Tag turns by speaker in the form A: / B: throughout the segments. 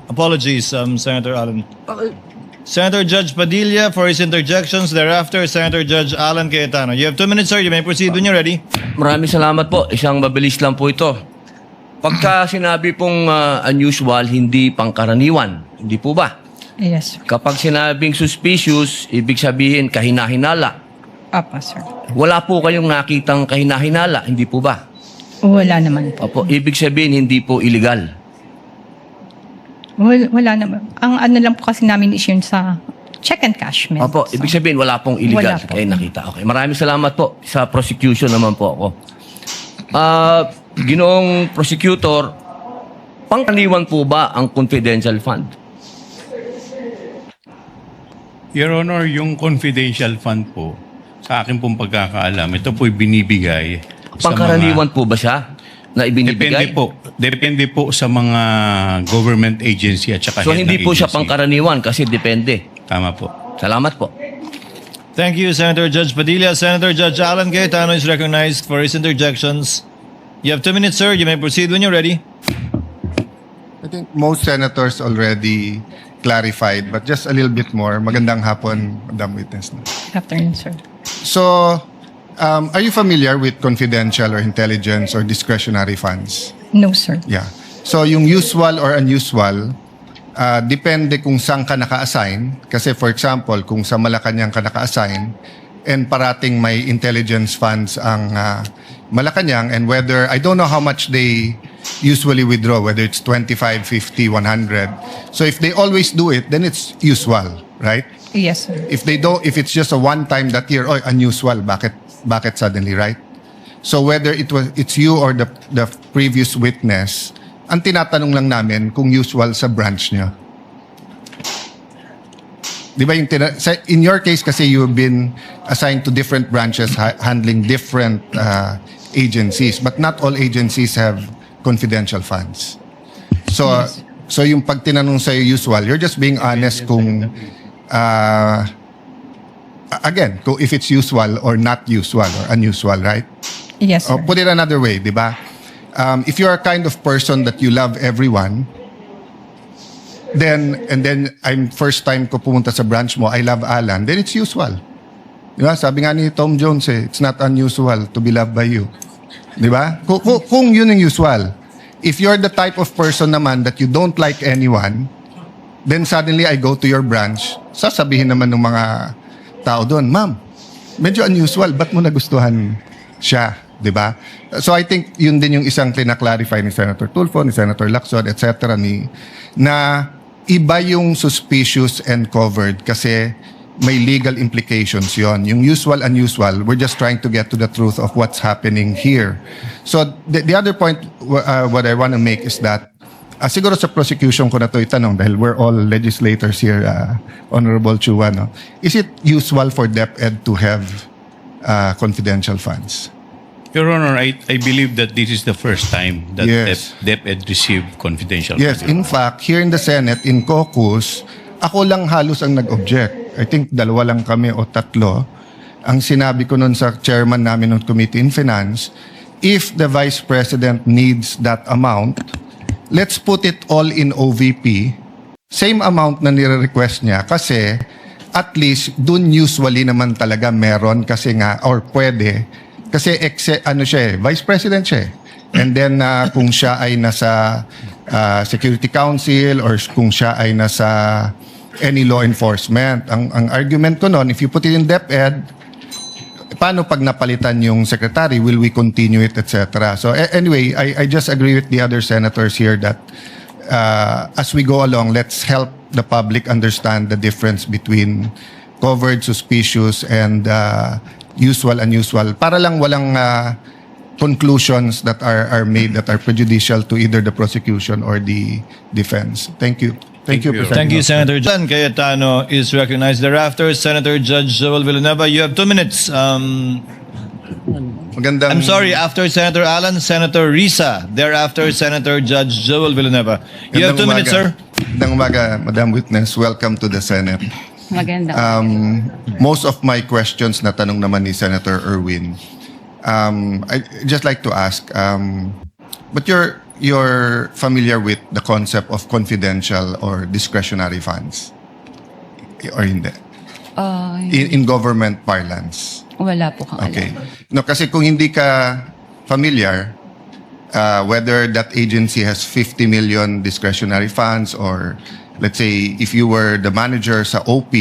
A: Apologies, Senator Alan. Senator Judge Padilla for his interjections. Thereafter, Senator Judge Alan Cayetano. You have 2 minutes, sir. You may proceed when you're ready.
B: Maraming salamat po. Isang mabilis lang po ito. Pagka sinabi pong unusual, hindi pangkaraniwan. Hindi po ba?
C: Yes, sir.
B: Kapag sinabing suspicious, ibig sabihin kahinahinala.
C: Apa, sir.
B: Wala po kayong nakitang kahinahinala. Hindi po ba?
C: Wala naman po.
B: Opo, ibig sabihin hindi po illegal.
C: Wala naman. Ang ano lang po kasi namin is yun sa check and cash.
B: Opo, ibig sabihin wala pong illegal.
C: Wala po.
B: Kaya nakita. Okay, maraming salamat po. Sa prosecution naman po ako. Ginoong prosecutor, pangkaraniwan po ba ang confidential fund?
D: Your Honor, yung confidential fund po, sa akin pong pagkakaalam, ito po'y binibigay sa
B: Pangkaraniwan po ba siya na ibinibigay?
D: Depende po sa mga government agency at saka
B: So
D: head
B: hindi
D: ng
B: po siya
D: agency.
B: pangkaraniwan kasi depende.
D: Tama po.
B: Salamat po.
A: Thank you, Senator Judge Padilla. Senator Judge Alan Cayetano is recognized for his interjections. You have 2 minutes, sir. You may proceed when you're ready.
E: I think most senators already clarified, but just a little bit more. Magandang hapon, Madam Witness.
C: Good afternoon, sir.
E: So, are you familiar with confidential or intelligence or discretionary funds?
C: No, sir.
E: Yeah. So, yung usual or unusual, depende kung saan ka naka-assign. Kasi for example, kung sa Malacanang ka naka-assign, and parating may intelligence funds ang Malacanang, and whether, I don't know how much they usually withdraw, whether it's 25, 50, 100. So if they always do it, then it's usual, right?
C: Yes, sir.
E: If they don't, if it's just a one time that year, oh, unusual, bakit suddenly, right? So whether it's you or the previous witness, ang tinatanong lang namin kung usual sa branch niyo. Di ba in your case kasi you've been assigned to different branches handling different agencies, but not all agencies have confidential funds. So
C: Yes.
E: so yung pag tinanong sa usual, you're just being honest kung again, kung if it's usual or not usual or unusual, right?
C: Yes, sir.
E: Or put it another way, di ba? If you're a kind of person that you love everyone, then I'm first time ko pumunta sa branch mo, I love Alan, then it's usual. Di ba? Sabi nga ni Tom Jones it's not unusual to be loved by you. Di ba? Kung yun yung usual. If you're the type of person naman that you don't like anyone, then suddenly I go to your branch, sasabihin naman ng mga tao doon, ma'am, medyo unusual, ba't mo nagustuhan siya? Di ba? So I think yun din yung isang clarify ni Senator Tulfo, ni Senator Lacson, etc. Na iba yung suspicious and covered kasi may legal implications yon. Yung usual, unusual, we're just trying to get to the truth of what's happening here. So the other point what I want to make is that siguro sa prosecution ko na to itanong dahil we're all legislators here, Honorable Chua, no? Is it usual for DepEd to have confidential funds?
D: Your Honor, I believe that this is the first time that
E: Yes.
D: DepEd received confidential
E: Yes,
D: funds.
E: in fact, here in the Senate, in caucus, ako lang halos ang nag-object. I think 2 lang kami o 3. Ang sinabi ko nun sa chairman namin ng Committee in Finance, if the Vice President needs that amount, let's put it all in OVP. Same amount na nire-request niya kasi at least dun usually naman talaga meron kasi nga or pwede kasi Vice President siya. And then kung siya ay nasa Security Council or kung siya ay nasa any law enforcement. Ang argument ko noon, if you put it in DepEd, paano pag napalitan yung secretary? Will we continue it, etc.? So anyway, I just agree with the other senators here that as we go along, let's help the public understand the difference between covered, suspicious, and usual, unusual. Para lang walang conclusions that are made that are prejudicial to either the prosecution or the defense. Thank you. Thank you, President.
A: Thank you, Senator Alan Cayetano is recognized. Thereafter, Senator Judge Joel Villanueva. You have 2 minutes.
E: Magandang,
A: I'm sorry, after Senator Alan, Senator Risa. Thereafter, Senator Judge Joel Villanueva. You have 2 minutes, sir.
E: Magandang umaga, Madam Witness. Welcome to the Senate.
C: Maganda.
E: Most of my questions na tanong naman ni Senator Erwin. I just like to ask, but you're familiar with the concept of confidential or discretionary funds? Or hindi? In government parlance.
F: Wala po kang
E: Okay.
F: alam.
E: No, kasi kung hindi ka familiar, whether that agency has 50 million discretionary funds or let's say if you were the manager sa OP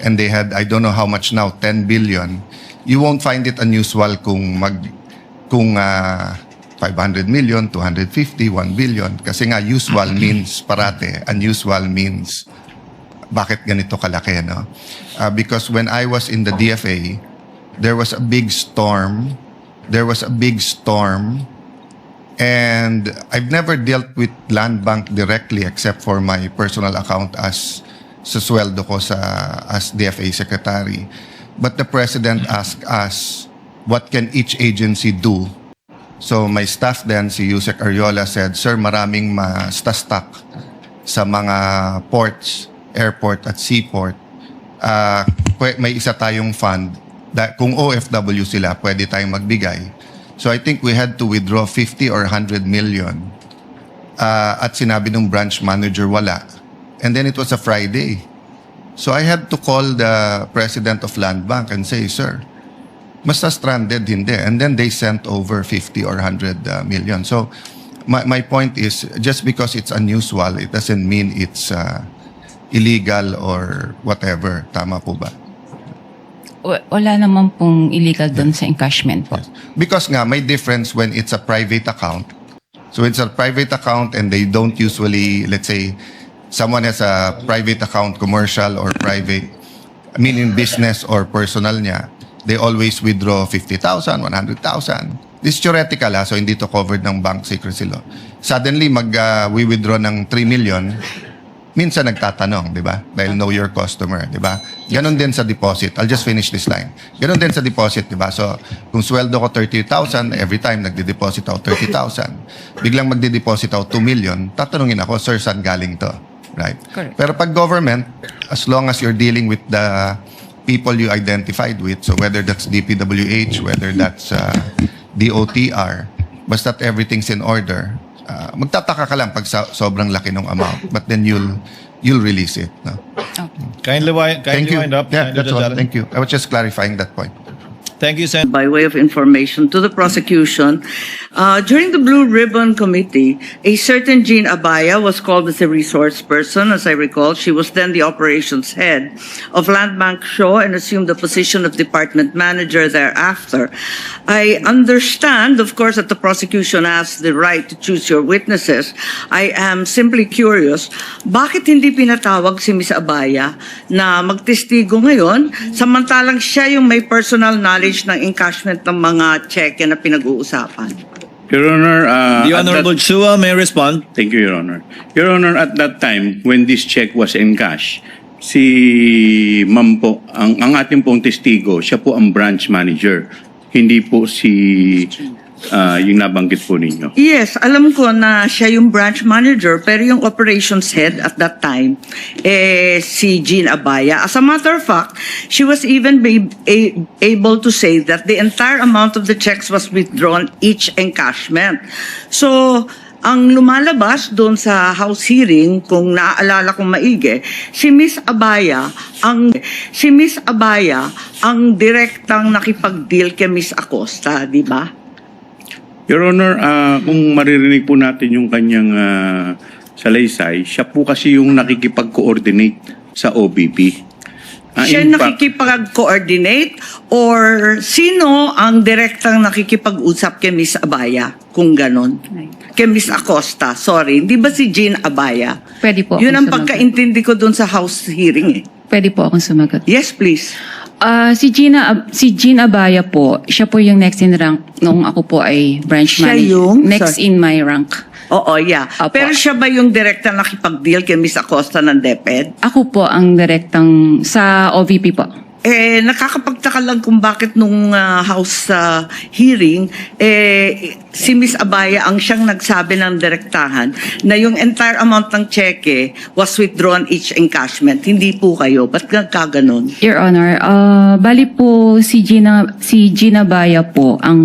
E: and they had, I don't know how much now, 10 billion, you won't find it unusual kung 500 million, 250, 1 billion. Kasi nga usual means parate, unusual means bakit ganito kalaki, no? Because when I was in the DFA, there was a big storm. And I've never dealt with Land Bank directly except for my personal account as sa sweldo ko as DFA secretary. But the president asked us, what can each agency do? So my staff then, si Yusek Ariola said, Sir, maraming ma-stuck sa mga ports, airport at seaport. May isa tayong fund. Kung OFW sila, pwede tayong magbigay. So I think we had to withdraw 50 or 100 million. At sinabi ng branch manager, wala. And then it was a Friday. So I had to call the president of Land Bank and say, Sir, basta stranded, hindi. And then they sent over 50 or 100 million. So my point is, just because it's unusual, it doesn't mean it's illegal or whatever. Tama po ba?
F: Wala naman pong illegal doon sa encashment po.
E: Because nga, may difference when it's a private account. So it's a private account and they don't usually, let's say, someone has a private account, commercial or private, meaning business or personal niya, they always withdraw 50,000, 100,000. This is theoretical so hindi to covered ng bank secrecy law. Suddenly, we withdraw ng 3 million, minsan nagtatanong, di ba? Dahil know your customer, di ba? Ganon din sa deposit. I'll just finish this line. Ganon din sa deposit, di ba? So, kung sweldo ko 30,000, every time nagde-deposit ako 30,000. Biglang magde-deposit ako 2 million, tatanungin ako, Sir, saan galing to? Right?
F: Correct.
E: Pero pag government, as long as you're dealing with the people you identified with, so whether that's DPWH, whether that's DOTR, basta't everything's in order, magtataka ka lang pag sobrang laki ng amount, but then you'll release it. No?
A: Kindly
E: Thank you.
A: wind up.
E: Yeah,
A: Kindly,
E: that's
A: Judge
E: all.
A: Allen.
E: Thank you. I was just clarifying that point.
A: Thank you, Senator.
G: By way of information to the prosecution, during the Blue Ribbon Committee, a certain Jean Abaya was called as a resource person. As I recall, she was then the operations head of Land Bank Show and assumed the position of department manager thereafter. I understand, of course, that the prosecution has the right to choose your witnesses. I am simply curious, bakit hindi pinatawag si Ms. Abaya na magtestigo ngayon, samantalang siya yung may personal knowledge ng encashment ng mga cheque na pinag-uusapan?
D: Your Honor,
H: The Honorable Chua may respond.
D: Thank you, Your Honor. Your Honor, at that time, when this check was encash, si Ma'am po, ang ating pong testigo, siya po ang branch manager. Hindi po si yung nabanggit po ninyo.
G: Yes, alam ko na siya yung branch manager, pero yung operations head at that time, si Jean Abaya. As a matter of fact, she was even able to say that the entire amount of the checks was withdrawn each encashment. So, ang lumalabas doon sa House hearing, kung naaalala kong maigi, si Miss Abaya ang direktang nakipag-deal kay Miss Acosta, di ba?
D: Your Honor, kung maririnig po natin yung kanyang salaysay, siya po kasi yung nakikipag-coordinate sa OBP.
G: Siya nakikipag-coordinate or sino ang direktang nakikipag-usap kay Miss Abaya? Kung ganon. Kay Miss Acosta, sorry. Hindi ba si Jean Abaya?
F: Pwede po
G: Yun ang
F: akong sumagot.
G: pagkaintindi ko doon sa House hearing
F: Pwede po akong sumagot.
G: Yes, please.
F: Si Jean Abaya po, siya po yung next in rank nung ako po ay branch
G: Siya
F: manager.
G: yung?
F: Next in my rank.
G: Oo, yeah.
F: Apo.
G: Pero siya ba yung direktang nakipag-deal kay Miss Acosta ng DepEd?
F: Ako po ang direktang sa OVP po.
G: Nakakapagtaka lang kung bakit nung House hearing, si Miss Abaya ang siyang nagsabi ng direktahan na yung entire amount ng cheque was withdrawn each encashment. Hindi po kayo. Ba't kaganon?
F: Your Honor, bali po si Gina Baya po ang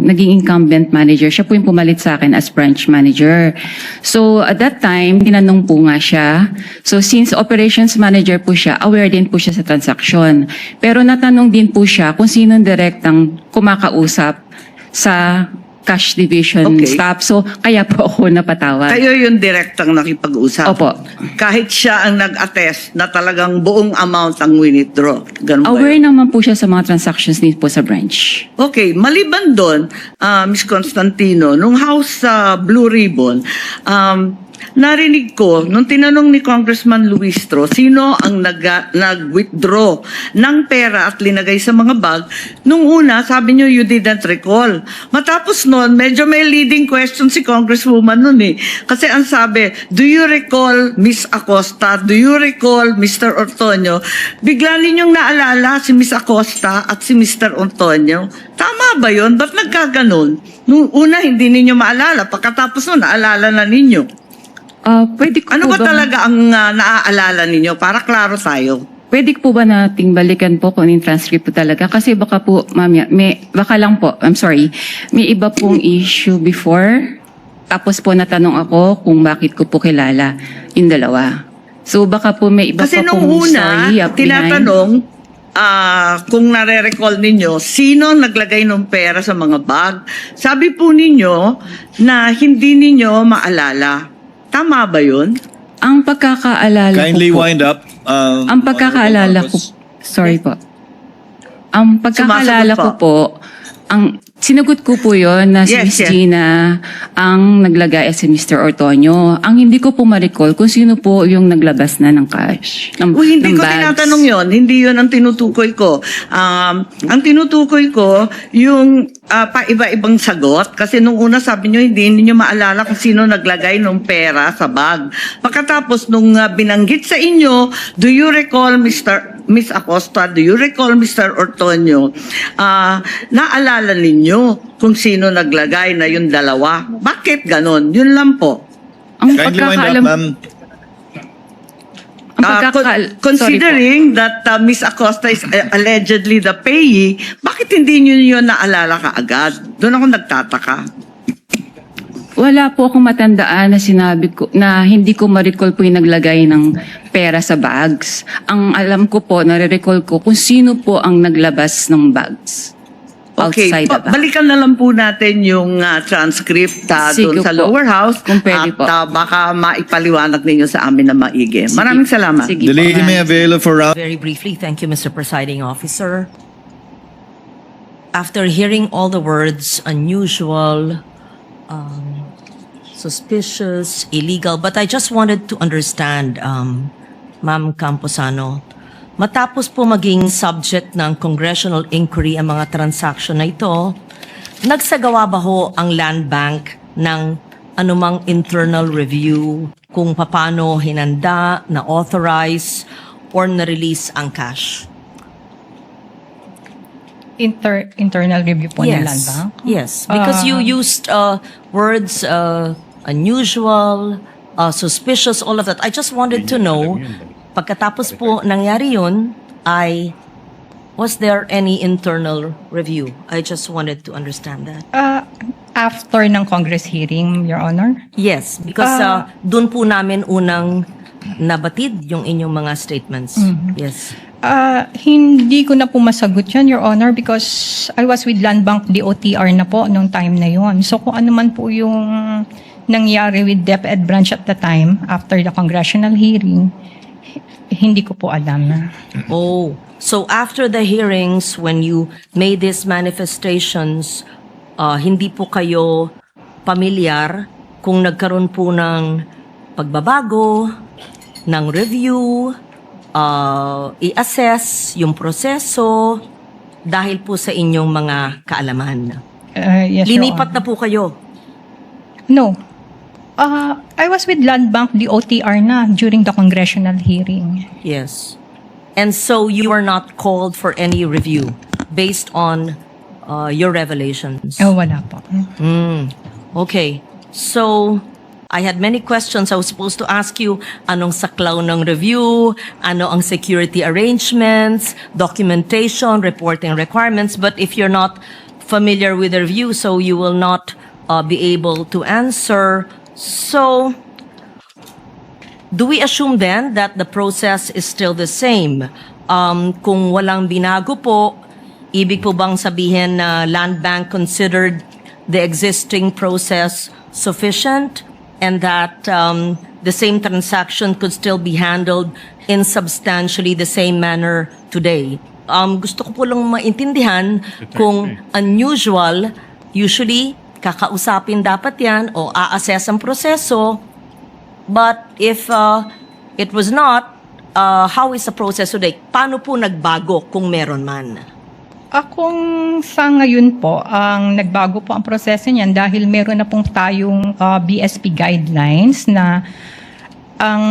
F: naging incumbent manager. Siya po yung pumalit sa akin as branch manager. So at that time, tinanong po nga siya. So since operations manager po siya, aware din po siya sa transaction. Pero natanong din po siya kung sinong direktang kumakausap sa cash division
G: Okay.
F: staff. So kaya po ako napatawag.
G: Kayo yung direktang nakipag-usap?
F: Opo.
G: Kahit siya ang nag-attest na talagang buong amount ang withdraw. Ganun ba
F: Aware
G: yun?
F: naman po siya sa mga transactions din po sa branch.
G: Okay, maliban doon, Ms. Constantino, nung House Blue Ribbon, narinig ko, nung tinanong ni Congressman Luistro, sino ang nag-withdraw ng pera at linagay sa mga bag, nung una, sabi niyo, you didn't recall. Matapos noon, medyo may leading question si Congresswoman noon eh. Kasi ang sabi, do you recall Miss Acosta? Do you recall Mr. Ortonio? Bigla ninyong naalala si Miss Acosta at si Mr. Ortonio. Tama ba yun? Ba't nagkaganon? Nung una, hindi ninyo maalala. Pagkatapos noon, naalala na ninyo.
F: Pwede ko
G: Ano
F: po
G: ba talaga ang naaalala ninyo? Para klaro tayo.
F: Pwede po ba nating balikan po kung yung transcript po talaga? Kasi baka po, mamaya, baka lang po, I'm sorry, may iba pong issue before. Tapos po natanong ako kung bakit ko po kilala yung dalawa. So baka po may iba
G: Kasi
F: pa
G: nung
F: pong
G: una,
F: story up behind.
G: tinatanong kung nare-recall ninyo, sino naglagay ng pera sa mga bag? Sabi po ninyo na hindi ninyo maalala. Tama ba yun?
F: Ang pagkakaalala
H: Kindly
F: ko po,
H: wind up.
F: ang pagkakaalala ko, sorry po. Ang pagkakaalala
G: Sumasagot
F: ko po, ang sinagot ko po yon na si
G: Yes,
F: Miss
G: yes.
F: Gina ang naglagay at si Mr. Ortonio. Ang hindi ko po ma-recall kung sino po yung naglabas na ng cash, ng,
G: Uy, hindi
F: ng
G: ko
F: bags.
G: tinatanong yon. Hindi yon ang tinutukoy ko. Ang tinutukoy ko, yung pa-iba-ibang sagot. Kasi nung una sabi nyo, hindi ninyo maalala kung sino naglagay ng pera sa bag. Pagkatapos nung binanggit sa inyo, do you recall Miss Acosta, do you recall Mr. Ortonio? Naalala ninyo kung sino naglagay na yung dalawa. Bakit ganon? Yun lang po.
F: Ang
H: Kindly wind up,
F: pagkakaalam,
H: ma'am.
F: ang pagkakaal-
G: Considering that Miss Acosta is allegedly the payee, bakit hindi nyo yun naalala kaagad? Doon ako nagtataka.
F: Wala po akong matandaan na sinabi ko na hindi ko ma-recall po yung naglagay ng pera sa bags. Ang alam ko po, nare-recall ko kung sino po ang naglabas ng bags.
G: Okay,
F: Outside the bag.
G: balikan na lang po natin yung transcript
F: Sige
G: doon sa
F: po.
G: lower house
F: Kung pwede
G: at
F: po.
G: Baka maipaliwanag ninyo sa amin na maigi. Maraming salamat.
F: Sige
H: The
F: po.
H: lady may avail for round.
I: Very briefly, thank you, Mr. Presiding Officer. After hearing all the words unusual, suspicious, illegal, but I just wanted to understand, Ma'am Camposano, matapos po maging subject ng congressional inquiry ang mga transaction na ito, nagsagawa ba ho ang Land Bank ng anumang internal review kung paano hinanda, na-authorize, or na-release ang cash?
C: Internal review po ng Land Bank?
I: Yes, because you used words unusual, suspicious, all of that. I just wanted to know, pagkatapos po nangyari yun, was there any internal review? I just wanted to understand that.
C: After ng Congress hearing, Your Honor?
I: Yes, because dun po namin unang nabatid yung inyong mga statements. Yes.
C: Hindi ko na po masagot yan, Your Honor, because I was with Land Bank DOTR na po nung time na yon. So kung ano man po yung nangyari with DepEd branch at the time, after the congressional hearing, hindi ko po alam.
I: Oh, so after the hearings, when you made these manifestations, hindi po kayo pamilyar kung nagkaroon po ng pagbabago, ng review, i-assess yung proseso dahil po sa inyong mga kaalaman.
C: Yes, Your
I: Linipat na
C: Honor.
I: po kayo.
C: No. I was with Land Bank DOTR na during the congressional hearing.
I: Yes. And so you are not called for any review based on your revelations?
C: Oh, wala po.
I: Okay. So, I had many questions. I was supposed to ask you, anong saklaw ng review, ano ang security arrangements, documentation, reporting requirements. But if you're not familiar with the review, so you will not be able to answer. So, do we assume then that the process is still the same? Kung walang binago po, ibig po bang sabihin na Land Bank considered the existing process sufficient and that the same transaction could still be handled in substantially the same manner today? Gusto ko po lang maintindihan kung unusual, usually kakausapin dapat yan o a-assess ang proseso. But if it was not, how is the process today? Paano po nagbago kung meron man?
C: Akong sa ngayon po, ang nagbago po ang proseso niyan dahil meron na pong tayong BSP guidelines na ang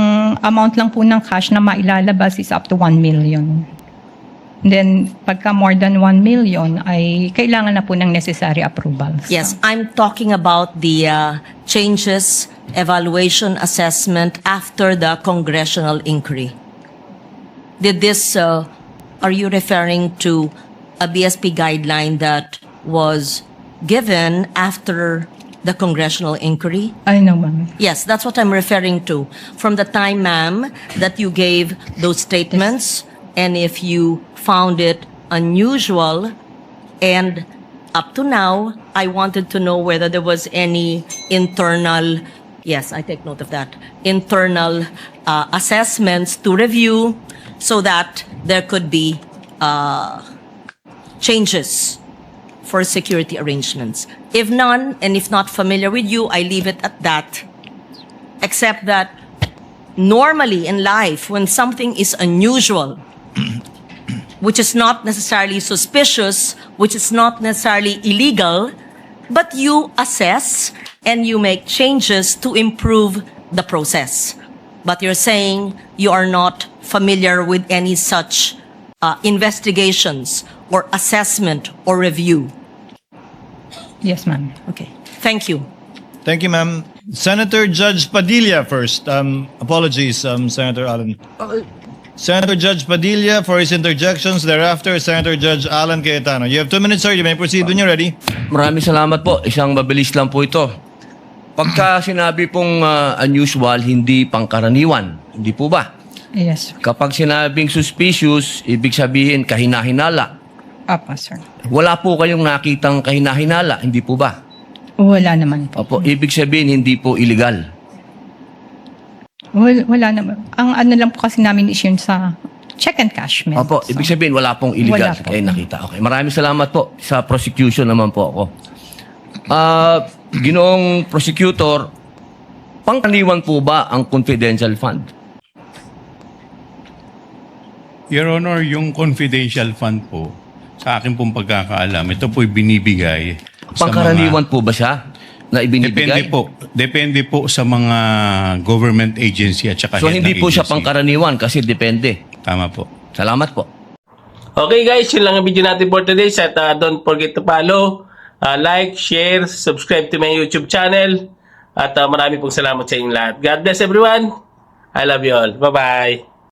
C: amount lang po ng cash na mailalabas is up to 1 million. Then, pagka more than 1 million, ay kailangan na po ng necessary approvals.
I: Yes, I'm talking about the changes, evaluation, assessment after the congressional inquiry. Did this, are you referring to a BSP guideline that was given after the congressional inquiry?
C: I know, ma'am.
I: Yes, that's what I'm referring to. From the time, ma'am, that you gave those statements, and if you found it unusual, and up to now, I wanted to know whether there was any internal, yes, I take note of that, internal assessments to review so that there could be changes for security arrangements. If none, and if not familiar with you, I leave it at that. Except that normally in life, when something is unusual, which is not necessarily suspicious, which is not necessarily illegal, but you assess and you make changes to improve the process. But you're saying you are not familiar with any such investigations or assessment or review.
C: Yes, ma'am.
I: Okay. Thank you.
A: Thank you, ma'am. Senator Judge Padilla first. Apologies, Senator Alan. Senator Judge Padilla for his interjections. Thereafter, Senator Judge Alan Cayetano. You have 2 minutes, sir. You may proceed when you're ready.
B: Maraming salamat po. Isang mabilis lang po ito. Pagka sinabi pong unusual, hindi pangkaraniwan. Hindi po ba?
C: Yes.
B: Kapag sinabing suspicious, ibig sabihin kahinahinala.
C: Apa, sir.
B: Wala po kayong nakitang kahinahinala, hindi po ba?
C: Wala naman po.
B: Opo, ibig sabihin hindi po illegal.
C: Wala naman. Ang ano lang po kasi namin is yun sa check and cash method.
B: Opo, ibig sabihin wala pong illegal.
C: Wala po.
B: Kayo nakita. Okay, maraming salamat po. Sa prosecution naman po ako. Ginoong prosecutor, pangkaraniwan po ba ang confidential fund?
D: Your Honor, yung confidential fund po, sa akin pong pagkakaalam, ito po'y binibigay sa
B: Pangkaraniwan po ba siya na ibinibigay?
D: Depende po sa mga government agency at saka
B: So
D: head
B: hindi
D: ng
B: po siya
D: agency.
B: pangkaraniwan kasi depende.
D: Tama po.
B: Salamat po.
J: Okay guys, yun lang ang video natin for today. At don't forget to follow, like, share, subscribe to my YouTube channel. At marami pong salamat sa inyong lahat. God bless everyone. I love you all. Bye-bye.